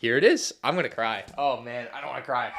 here it is. I'm gonna cry. Oh man, I don't wanna cry.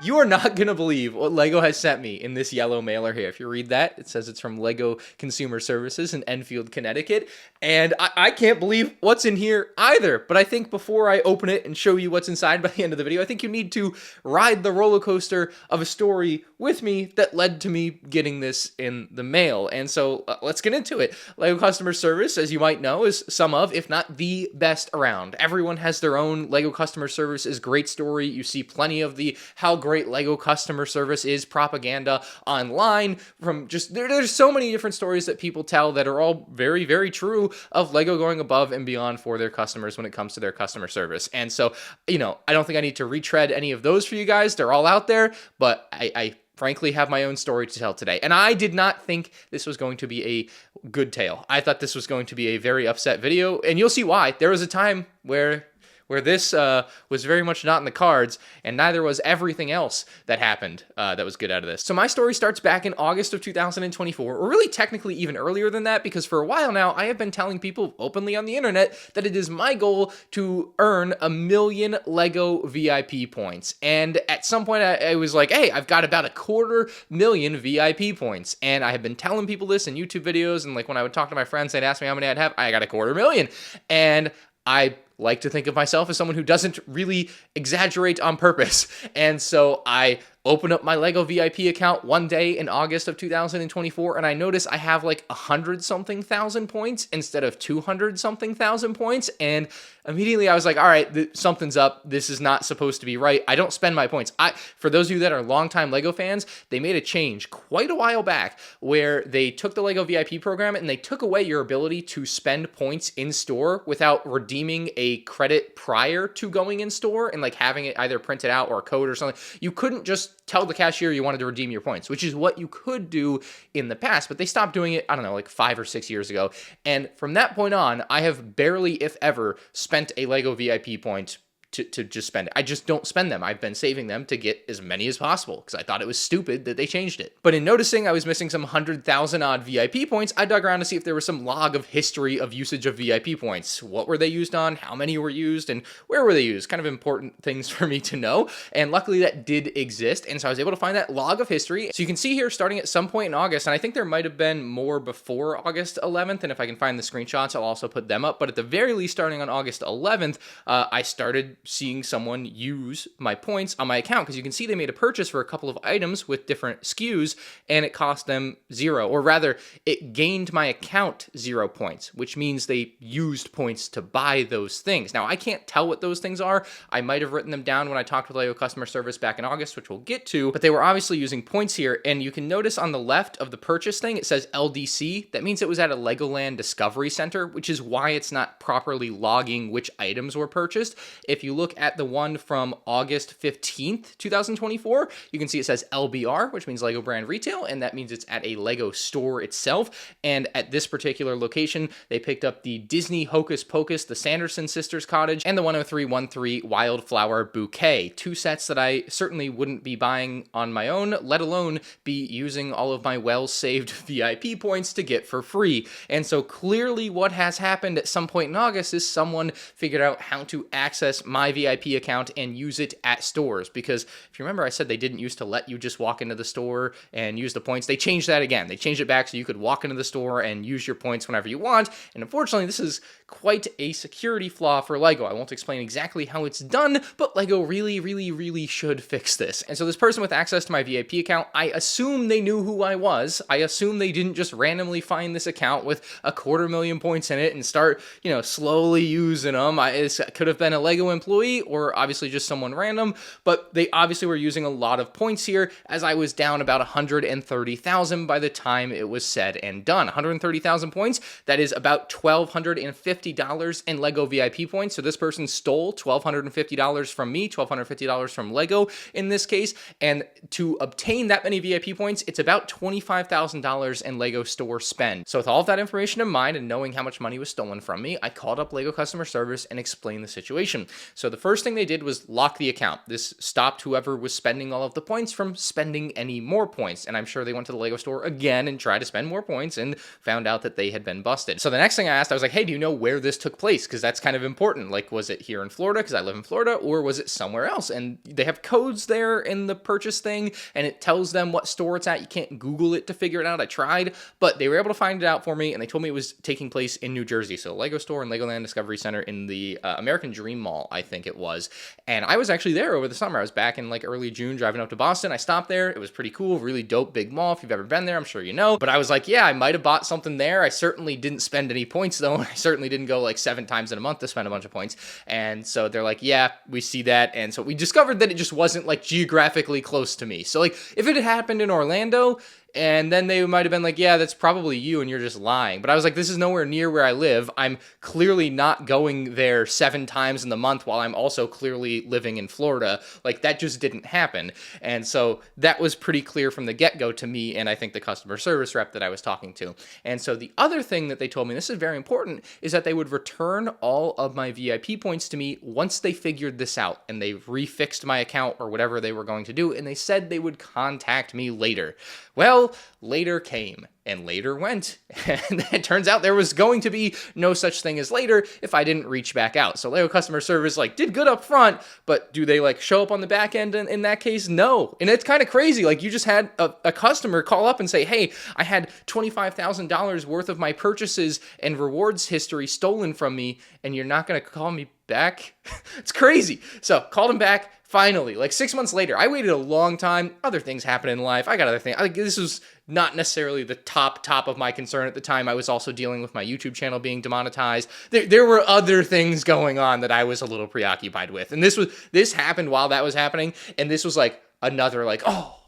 You are not going to believe what LEGO has sent me in this yellow mailer here. If you read that, it says it's from LEGO Consumer Services in Enfield, Connecticut. And I can't believe what's in here either. But I think before I open it and show you what's inside by the end of the video, I think you need to ride the roller coaster of a story with me that led to me getting this in the mail. And so let's get into it. LEGO Customer Service, as you might know, is some of, if not the best around. Everyone has their own LEGO Customer Service great story. You see plenty of the how great LEGO customer service is propaganda online from just there's so many different stories that people tell that are all very, very true of LEGO going above and beyond for their customers when it comes to their customer service. And so, I don't think I need to retread any of those for you guys. They're all out there, but I frankly have my own story to tell today. And I did not think this was going to be a good tale. I thought this was going to be a very upset video, and you'll see why. There was a time where this was very much not in the cards, and neither was everything else that happened that was good out of this. So my story starts back in August of 2024, or really technically even earlier than that, because for a while now, I have been telling people openly on the internet that it is my goal to earn 1 million LEGO VIP points. And at some point, I was like, hey, I've got about 250,000 VIP points. And I have been telling people this in YouTube videos, and like when I would talk to my friends, they'd ask me how many I'd have. I got 250,000. And I like to think of myself as someone who doesn't really exaggerate on purpose. And so I open up my LEGO VIP account one day in August of 2024, and I notice I have like 100-something thousand points instead of 200-something thousand points, and immediately I was like, all right, something's up. This is not supposed to be right. I don't spend my points. For those of you that are longtime LEGO fans, they made a change quite a while back where they took the LEGO VIP program and they took away your ability to spend points in store without redeeming a credit prior to going in store and like having it either printed out or a code or something. You couldn't just tell the cashier you wanted to redeem your points, which is what you could do in the past, but they stopped doing it, I don't know, like 5 or 6 years ago. And from that point on, I have barely, if ever, spent a LEGO VIP point to just spend it. I just don't spend them. I've been saving them to get as many as possible because I thought it was stupid that they changed it. But in noticing I was missing some 100,000 odd VIP points, I dug around to see if there was some log of history of usage of VIP points. What were they used on? How many were used? And where were they used? Kind of important things for me to know. And luckily that did exist. And so I was able to find that log of history. So you can see here starting at some point in August, and I think there might have been more before August 11th. And if I can find the screenshots, I'll also put them up. But at the very least, starting on August 11th, I started seeing someone use my points on my account, because you can see they made a purchase for a couple of items with different SKUs and it cost them 0, or rather it gained my account 0 points, which means they used points to buy those things. Now I can't tell what those things are. I might have written them down when I talked with LEGO customer service back in August, which we'll get to, but they were obviously using points here. And you can notice on the left of the purchase thing, it says LDC. That means it was at a Legoland Discovery Center, which is why it's not properly logging which items were purchased. If you look at the one from August 15th, 2024, you can see it says LBR, which means LEGO Brand Retail, and that means it's at a LEGO store itself. And at this particular location, they picked up the Disney Hocus Pocus, the Sanderson Sisters Cottage, and the 10313 Wildflower Bouquet. 2 sets that I certainly wouldn't be buying on my own, let alone be using all of my well-saved VIP points to get for free. And so clearly what has happened at some point in August is someone figured out how to access my VIP account and use it at stores. Because if you remember, I said they didn't used to let you just walk into the store and use the points. They changed that again. They changed it back so you could walk into the store and use your points whenever you want. And unfortunately, this is quite a security flaw for LEGO. I won't explain exactly how it's done, but LEGO really should fix this. And so this person with access to my VIP account, I assume they knew who I was. I assume they didn't just randomly find this account with 250,000 points in it and start, slowly using them. It could have been a LEGO employee or obviously just someone random, but they obviously were using a lot of points here, as I was down about 130,000 by the time it was said and done. 130,000 points, that is about $1,250 in LEGO VIP points. So this person stole $1,250 from me, $1,250 from LEGO in this case, and to obtain that many VIP points, it's about $25,000 in LEGO store spend. So with all of that information in mind and knowing how much money was stolen from me, I called up LEGO customer service and explained the situation. So So the first thing they did was lock the account. This stopped whoever was spending all of the points from spending any more points. And I'm sure they went to the Lego store again and tried to spend more points and found out that they had been busted. So the next thing I asked, I was like, hey, do you know where this took place? Because that's kind of important. Like, was it here in Florida? Because I live in Florida, or was it somewhere else? And they have codes there in the purchase thing, and it tells them what store it's at. You can't Google it to figure it out. I tried, but they were able to find it out for me, and they told me it was taking place in New Jersey. So Lego store and Legoland Discovery Center in the American Dream Mall, I think it was. And I was actually there over the summer. I was back in like early June driving up to Boston. I stopped there. It was pretty cool, really dope big mall. If you've ever been there, I'm sure you know. But I was like, yeah, I might have bought something there. I certainly didn't spend any points though. I certainly didn't go like 7 times in a month to spend a bunch of points. And so they're like, yeah, we see that. And so we discovered that it just wasn't like geographically close to me. So like if it had happened in Orlando, and then they might have been like, yeah, that's probably you and you're just lying. But I was like, this is nowhere near where I live. I'm clearly not going there 7 times in the month while I'm also clearly living in Florida. Like, that just didn't happen. And so that was pretty clear from the get-go to me and I think the customer service rep that I was talking to. And so the other thing that they told me, this is very important, is that they would return all of my VIP points to me once they figured this out and they refixed my account or whatever they were going to do. And they said they would contact me later. Well, later came and later went, and it turns out there was going to be no such thing as later if I didn't reach back out. So Lego customer service like did good up front, but do they like show up on the back end in that case? No. And it's kind of crazy. Like, you just had a customer call up and say, hey, I had $25,000 worth of my purchases and rewards history stolen from me, and you're not going to call me back? It's crazy. So called him back. Finally, like 6 months later. I waited a long time. Other things happen in life. I got other things. This was not necessarily the top of my concern at the time. I was also dealing with my YouTube channel being demonetized. There were other things going on that I was a little preoccupied with. And this happened while that was happening. And this was like another like, oh,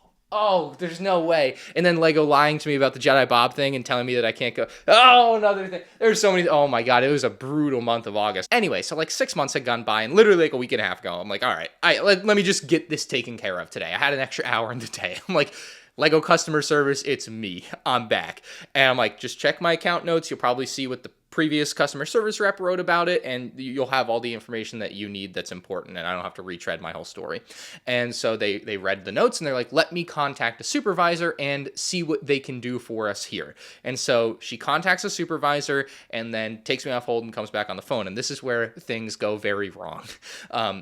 there's no way. And then Lego lying to me about the Jedi Bob thing and telling me that I can't go. Oh, another thing. There's so many. Oh my God. It was a brutal month of August. Anyway, so like 6 months had gone by and literally like a week and a half ago, I'm like, all right, let me just get this taken care of today. I had an extra hour in the day. I'm like, Lego customer service, it's me. I'm back. And I'm like, just check my account notes. You'll probably see what the previous customer service rep wrote about it, and you'll have all the information that you need that's important, and I don't have to retread my whole story. And so they read the notes, and they're like, let me contact a supervisor and see what they can do for us here. And so she contacts a supervisor and then takes me off hold and comes back on the phone, and this is where things go very wrong.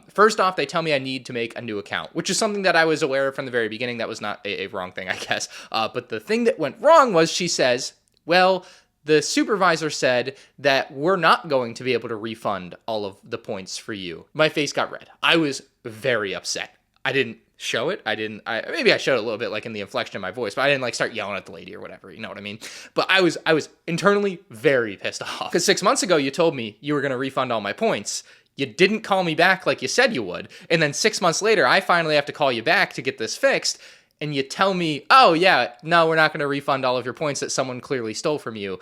First off, they tell me I need to make a new account, which is something that I was aware of from the very beginning. That was not a wrong thing, I guess. But the thing that went wrong was she says, well, the supervisor said that we're not going to be able to refund all of the points for you. My face got red. I was very upset. I didn't show it. Maybe I showed it a little bit like in the inflection of my voice, but I didn't like start yelling at the lady or whatever. You know what I mean? But I was internally very pissed off. Because 6 months ago, you told me you were going to refund all my points. You didn't call me back like you said you would. And then 6 months later, I finally have to call you back to get this fixed. And you tell me, oh, yeah, no, we're not going to refund all of your points that someone clearly stole from you.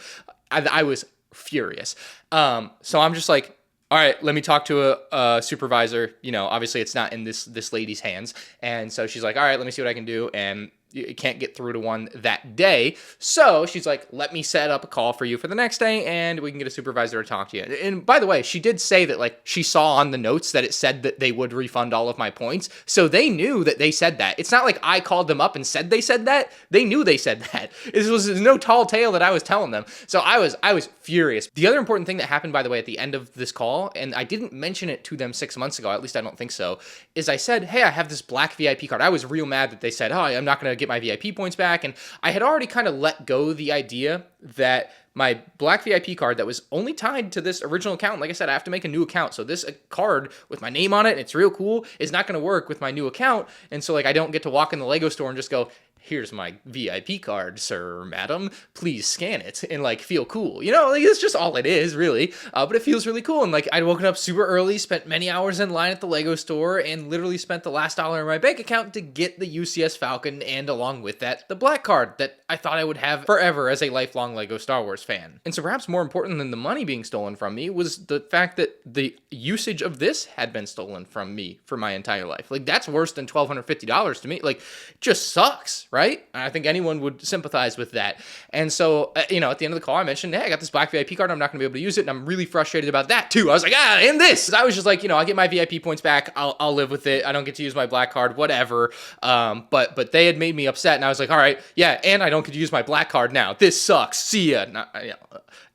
I was furious. So I'm just like, all right, let me talk to a supervisor. You know, obviously it's not in this lady's hands. And so she's like, all right, let me see what I can do. And you can't get through to one that day. So she's like, let me set up a call for you for the next day and we can get a supervisor to talk to you. And by the way, she did say that like she saw on the notes that it said that they would refund all of my points. So they knew that they said that. It's not like I called them up and said they said that. They knew they said that. It was no tall tale that I was telling them. So I was furious. The other important thing that happened, by the way, at the end of this call, and I didn't mention it to them 6 months ago, at least I don't think so, is I said, hey, I have this black VIP card. I was real mad that they said, oh, I'm not going to get my VIP points back. And I had already kind of let go the idea that my black VIP card that was only tied to this original account, like I said, I have to make a new account. So this card with my name on it, and it's real cool, is not going to work with my new account. And so like I don't get to walk in the Lego store and just go, here's my VIP card, sir or madam, please scan it and like feel cool. You know, like it's just all it is really, but it feels really cool. And like I'd woken up super early, spent many hours in line at the Lego store and literally spent the last dollar in my bank account to get the UCS Falcon and along with that, the black card that I thought I would have forever as a lifelong Lego Star Wars Wars fan. And so perhaps more important than the money being stolen from me was the fact that the usage of this had been stolen from me for my entire life. Like, that's worse than $1,250 to me. Like, just sucks, right? I think anyone would sympathize with that. And so, at the end of the call, I mentioned, hey, I got this black VIP card. I'm not going to be able to use it. And I'm really frustrated about that too. I was like, and this. I was just like, I'll get my VIP points back. I'll live with it. I don't get to use my black card, whatever. But they had made me upset. And I was like, all right, yeah, and I don't get to use my black card now. This sucks. See ya.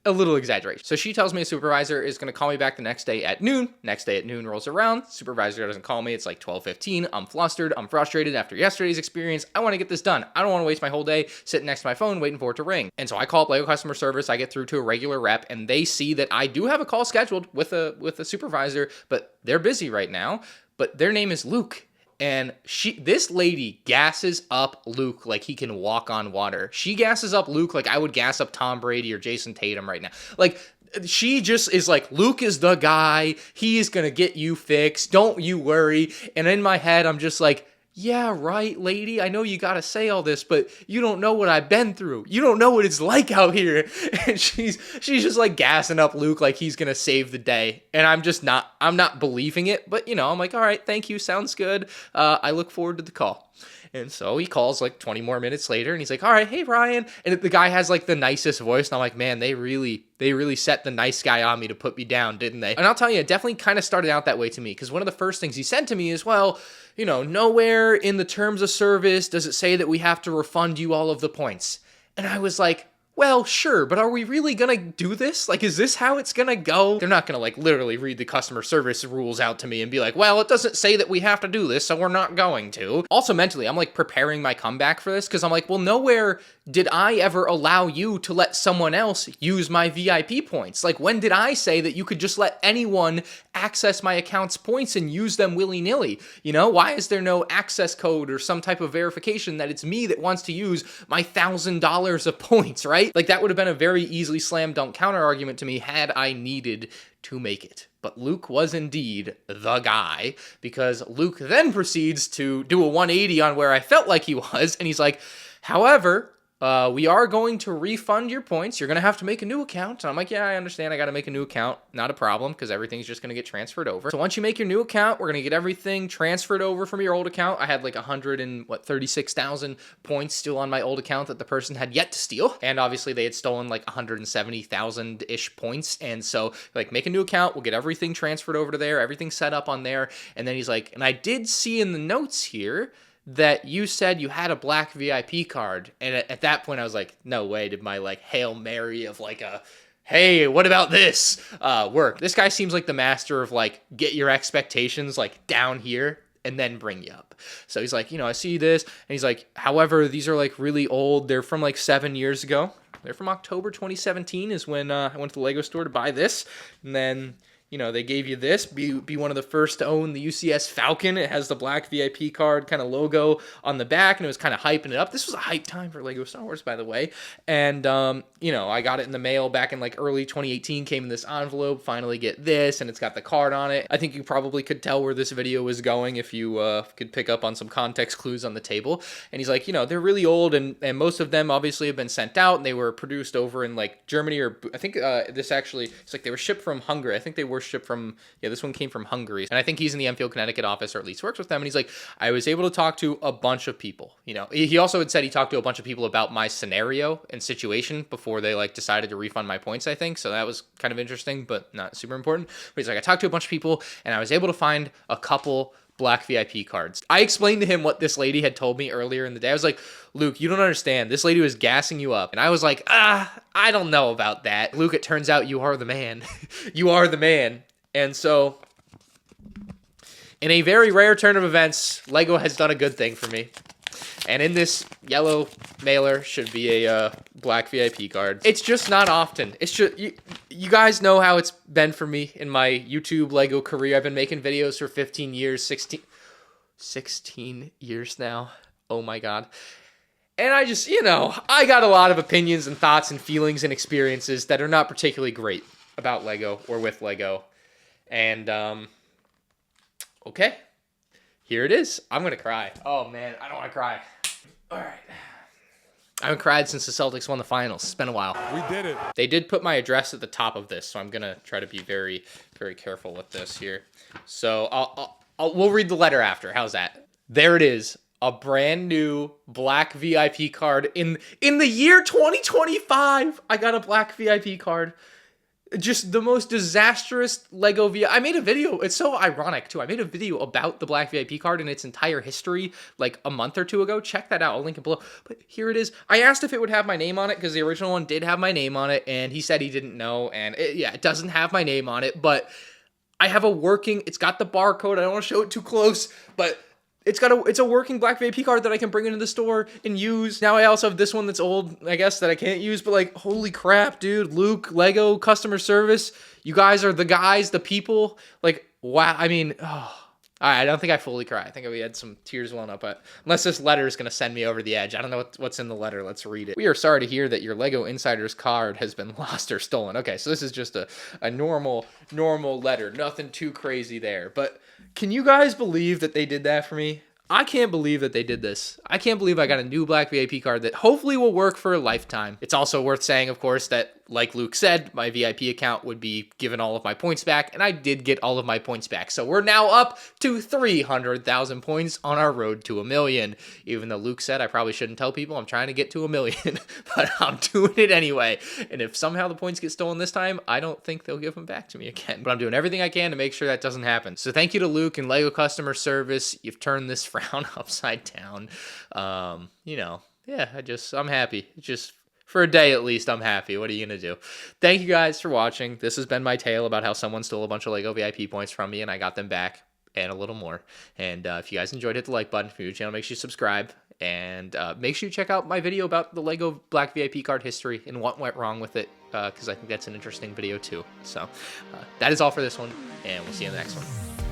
A little exaggeration. So she tells me a supervisor is going to call me back the next day at noon. Next day at noon rolls around. Supervisor doesn't call me. It's like 12:15. I'm flustered. I'm frustrated after yesterday's experience. I want to get this done. I don't want to waste my whole day sitting next to my phone waiting for it to ring. And so I call up LEGO customer service. I get through to a regular rep, and they see that I do have a call scheduled with a supervisor, but they're busy right now. But their name is Luke. And this lady gasses up Luke like he can walk on water. She gasses up Luke like I would gas up Tom Brady or Jason Tatum right now. Like, she just is like, Luke is the guy. He is going to get you fixed. Don't you worry. And in my head, I'm just like, yeah, right, lady. I know you got to say all this, but you don't know what I've been through. You don't know what it's like out here. And she's just like gassing up Luke like he's going to save the day. And I'm not believing it, but I'm like, all right, thank you. Sounds good. I look forward to the call. And so he calls like 20 more minutes later, and he's like, all right, hey, Ryan. And the guy has like the nicest voice. And I'm like, man, they really set the nice guy on me to put me down, didn't they? And I'll tell you, it definitely kind of started out that way to me, because one of the first things he said to me is, well, nowhere in the terms of service does it say that we have to refund you all of the points. And I was like, well, sure, but are we really gonna do this? Like, is this how it's gonna go? They're not gonna like literally read the customer service rules out to me and be like, well, it doesn't say that we have to do this, so we're not going to. Also mentally, I'm like preparing my comeback for this, because I'm like, well, nowhere did I ever allow you to let someone else use my VIP points? Like, when did I say that you could just let anyone access my account's points and use them willy-nilly? Why is there no access code or some type of verification that it's me that wants to use my $1,000 of points, right? Like, that would have been a very easily slam dunk counter argument to me had I needed to make it. But Luke was indeed the guy, because Luke then proceeds to do a 180 on where I felt like he was, and he's like, however, we are going to refund your points. You're going to have to make a new account. And I'm like, yeah, I understand. I got to make a new account. Not a problem, because everything's just going to get transferred over. So once you make your new account, we're going to get everything transferred over from your old account. I had like 36,000 points still on my old account that the person had yet to steal. And obviously they had stolen like 170,000-ish points. And so like, make a new account. We'll get everything transferred over to there. Everything set up on there. And then he's like, and I did see in the notes here that you said you had a black VIP card. And at that point I was like, no way did my like Hail Mary of like a, hey, what about this work. This guy seems like the master of like, get your expectations like down here and then bring you up. So he's like, I see this. And he's like, however, these are like really old. They're from like 7 years ago. They're from October 2017 is when I went to the Lego store to buy this. And then they gave you this, be one of the first to own the UCS Falcon. It has the black VIP card kind of logo on the back, and it was kind of hyping it up. This was a hype time for Lego Star Wars, by the way. And, I got it in the mail back in like early 2018, came in this envelope, finally get this, and it's got the card on it. I think you probably could tell where this video was going if you could pick up on some context clues on the table. And he's like, they're really old, and most of them obviously have been sent out, and they were produced over in like Germany, or I think this actually, it's like they were shipped from Hungary. I think they were shipped from, this one came from Hungary. And I think he's in the Enfield, Connecticut office, or at least works with them. And he's like, I was able to talk to a bunch of people. He also had said he talked to a bunch of people about my scenario and situation before they like decided to refund my points, I think. So that was kind of interesting, but not super important. But he's like, I talked to a bunch of people and I was able to find a couple black VIP cards. I explained to him what this lady had told me earlier in the day. I was like, Luke, you don't understand. This lady was gassing you up. And I was like, I don't know about that. Luke, it turns out you are the man. You are the man. And so, in a very rare turn of events, Lego has done a good thing for me. And in this yellow mailer should be a black VIP card. It's just not often. It's just, you guys know how it's been for me in my YouTube Lego career. I've been making videos for 15 years, 16 years now. Oh my God. And I just, I got a lot of opinions and thoughts and feelings and experiences that are not particularly great about Lego or with Lego. And, okay, here it is. I'm going to cry. Oh, man, I don't want to cry. All right. I haven't cried since the Celtics won the finals. It's been a while. We did it. They did put my address at the top of this, so I'm gonna try to be very, very careful with this here. So we'll read the letter after. How's that? There it is. A brand new black VIP card in the year 2025. I got a black VIP card. Just the most disastrous Lego VIP. I made a video. It's so ironic too. I made a video about the black VIP card and its entire history like a month or two ago. Check that out. I'll link it below. But here it is. I asked if it would have my name on it because the original one did have my name on it, and he said he didn't know. And it doesn't have my name on it, but I have a working. It's got the barcode. I don't want to show it too close, but it's a working black VIP card that I can bring into the store and use. Now I also have this one that's old, I guess, that I can't use, but like, holy crap, dude. Luke, Lego, customer service. You guys are the guys, the people. Like, wow. I mean, I don't think I fully cry. I think we had some tears welling up, but unless this letter is going to send me over the edge. I don't know what's in the letter. Let's read it. We are sorry to hear that your Lego Insiders card has been lost or stolen. Okay, so this is just a normal letter. Nothing too crazy there. But can you guys believe that they did that for me? I can't believe that they did this. I can't believe I got a new black VIP card that hopefully will work for a lifetime. It's also worth saying, of course, that like Luke said, my VIP account would be given all of my points back, and I did get all of my points back. So we're now up to 300,000 points on our road to 1 million. Even though Luke said I probably shouldn't tell people I'm trying to get to 1 million, but I'm doing it anyway. And if somehow the points get stolen this time, I don't think they'll give them back to me again. But I'm doing everything I can to make sure that doesn't happen. So thank you to Luke and Lego customer service. You've turned this frown upside down. I'm happy. Just for a day at least, I'm happy. What are you going to do? Thank you guys for watching. This has been my tale about how someone stole a bunch of Lego VIP points from me and I got them back and a little more. And if you guys enjoyed, hit the like button. If you're new to the channel, make sure you subscribe. And make sure you check out my video about the Lego Black VIP card history and what went wrong with it, because I think that's an interesting video too. So that is all for this one, and we'll see you in the next one.